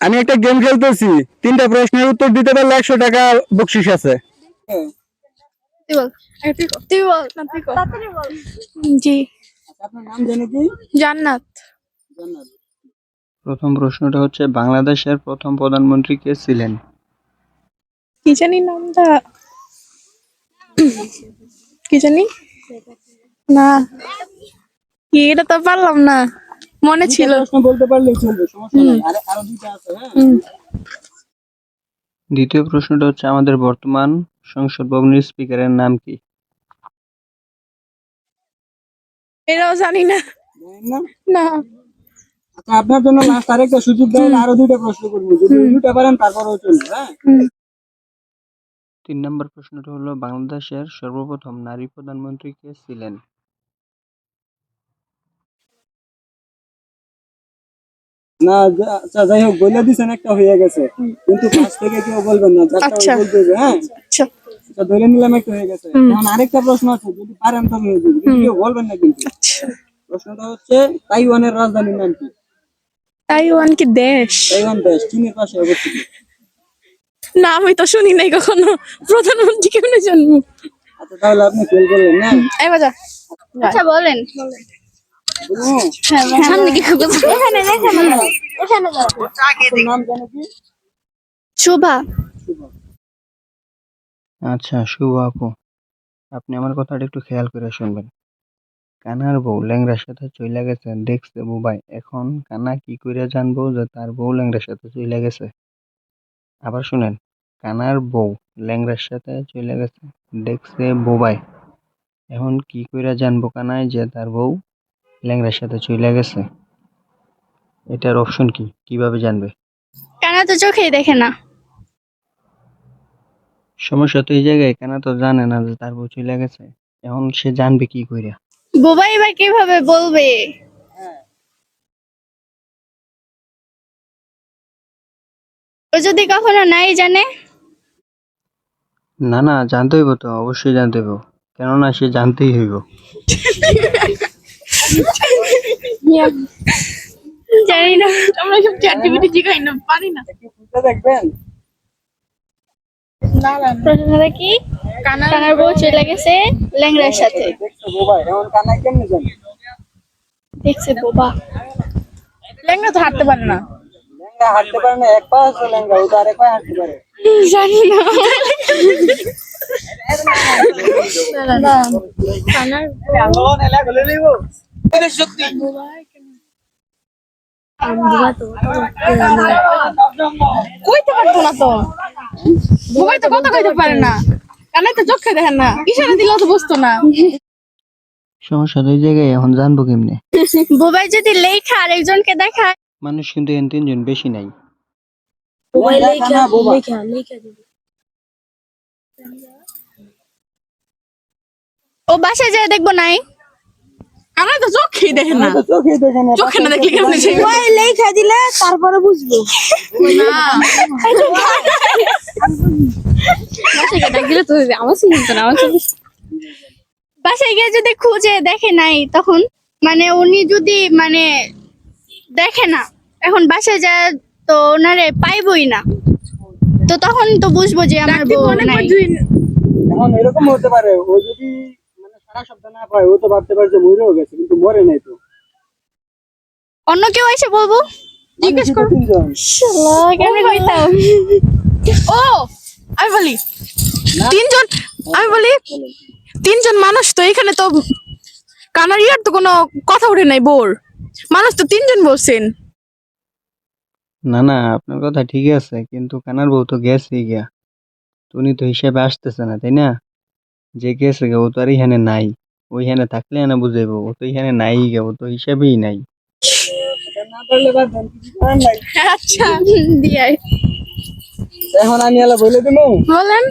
আমি একটা গেম খেলতেছি, 3টা প্রশ্নের উত্তর দিতে পারলে 100 টাকা বকশিস আছে। তুই বল। তুই বল না, তুই কর। জি। আপনার নাম জানি কি? জান্নাত। প্রথম প্রশ্নটা হচ্ছে বাংলাদেশের প্রথম প্রধানমন্ত্রী কে ছিলেন? কি জানি নামটা, কি জানি না, কি এটা তো পারলাম না, মনে ছিল। প্রশ্ন বলতে পারলেই চলবে, সমস্যা নাই। আরো দুইটা আছে। হ্যাঁ, দ্বিতীয় প্রশ্নটা হচ্ছে আমাদের বর্তমান সংসদ ভবনের স্পিকারের নাম কি? এটাও জানি না। জানেন না? না। আচ্ছা, আপনার জন্য লাস্ট আরেকটা সুযোগ দেয়, আরো দুইটা প্রশ্ন করবো, যদি ওই দুইটা পারেন তারপরেও চলবে। হ্যাঁ, 3 নম্বর প্রশ্নটা হলো বাংলাদেশের সর্বপ্রথম নারী প্রধানমন্ত্রী কে ছিলেন? না, আচ্ছা যাই হোক, বলে দিছেন, একটা হয়ে গেছে, কিন্তু পাশ থেকে কেউ বলবেন না, যারটা আচ্ছা। বলতে হবে। হ্যাঁ, আচ্ছা। আচ্ছা, ধরে নিলাম একটা হয়ে গেছে। এখন আরেকটা প্রশ্ন আছে, যদি পারেন তবে হয়ে যাবে, কিন্তু কেউ বলবেন না কিন্তু। আচ্ছা। প্রশ্নটা হচ্ছে, তাইওয়ানের রাজধানীর নাম কি? তাইওয়ান কি দেশ? তাইওয়ান দেশ চীনের পাশে অবস্থিত। না, আমি তো শুনি নাই কখনো। প্রধানমন্ত্রী কেমনে জানবো? আচ্ছা, তাহলে আপনি ফেল করলেন না। এই বাজা। আচ্ছা বলেন। বলুন, সামনে কি খুব এখানে দেখেন না, এখানে যাও। আপনার নাম জানো কি? শোভা। শুভ। আচ্ছা শুভ আপু, আপনি আমার কথাটা একটু খেয়াল করে শুনবেন। কানার বউ ল্যাংড়ার সাথে চইলা গেছে দেখছে বুবাই, এখন কানা কি কইরা জানবো যে তার বউ ল্যাংড়ার সাথে চইলা গেছে? আবার শুনেন, কানার বউ ল্যাংড়ার সাথে চইলা গেছে দেখছে বুবাই, এখন কি কইরা জানবো কানায় যে তার বউ ল্যাংড়ার সাথে চইলা গেছে? এটার অপশন কি, কিভাবে জানবে? কানা তো চোখেই দেখে না। সমস্যা তো এই জায়গায়, কানা তো জানে না যে তার বউ চইলা গেছে, এখন সে জানবে কি কইরা? বুবাই বা কিভাবে বলবে? ও যদি কখনো নাই জানে? না না, জানতে হইব তো, অবশ্যই জানতে হইব, কেননা সে জানতেই হইব। জানি না। আমরা সব চ্যাট জিপিটি জিগাই না, পারি না। একটু খুঁজে দেখবেন। না না। প্রশ্নটা কি? কানার বউ চলে গেছে ল্যাংড়ার সাথে। দেখছো বুবাই, এখন কানাই কেমনে জানে? দেখছে বোবা। ল্যাংড়া তো হাঁটতে পারে না। ল্যাংড়া হাঁটতে পারে না, এক পা আছে ল্যাংড়া, ওটা আরেক পা হাঁটতে পারে। জানি না। না, কানার কইতে পারতো না তো। বুবাই তো কথা কইতে পারে না। কানাই তো চোখে দেখেন না, ইশারা দিলেও তো বুঝতো না। সমস্যা তো এই জায়গায়, এখন জানবো কেমনে? বুবাই যদি লেখা আরেকজনকে দেখায়, মানুষ কিন্তু এন 3 জন বেশি নাই। ল্যাংড়া বোবা। ও বাসায় যায় দেখবো নাই। কানাই তো চোখেই দেখে না। তো চোখেই দেখে না, চোখে না দেখলে কেমনে জানবে? ওই লেখা দিলে তারপরে বুঝবো। না। বাসায় গিয়ে যদি খুঁজে দেখে নাই, তখন মানে উনি যদি মানে দেখে না, এখন বাসায় যায় তো ওনারে পাইবই না, তো তখন তো বুঝবো যে আমার ডাকতে বউ অনেক নাই। দিন। এখন এরকম হতে পারে, ও যদি মানে সারা শব্দ না পায়, ও তো ভাবতে পারে যে মরেও গেছে, কিন্তু মরে নাই তো। অন্য কেউ এসে বলবো, জিজ্ঞেস মানুষই তো করো। 3 জন। শালা কেমনে কইতাম। ও, আমি বলি 3 জন, আমি বলি 3 জন মানুষ তো এখানে তো, কানারিয়ার তো কোনো কথা উঠে নাই, বোর মানুষ তো 3 জন বলছেন। না না, আপনার কথা ঠিক আছে, কিন্তু কানার বউ তো গেছে গিয়া, তো উনি তো হিসেবে আসতেছে না, তাই না? যে গেছে গে ও তো আর এখানে নাই, ওইখানে থাকলে না বুঝাইবো, ও তো এখানে নাই গে, ও তো হিসাবেই নাই। এটা না পারলে বাদ দেন, কিছু করার নাই। আচ্ছা দিয়াই এখন আমি এলা বলে দেবো। বলেন।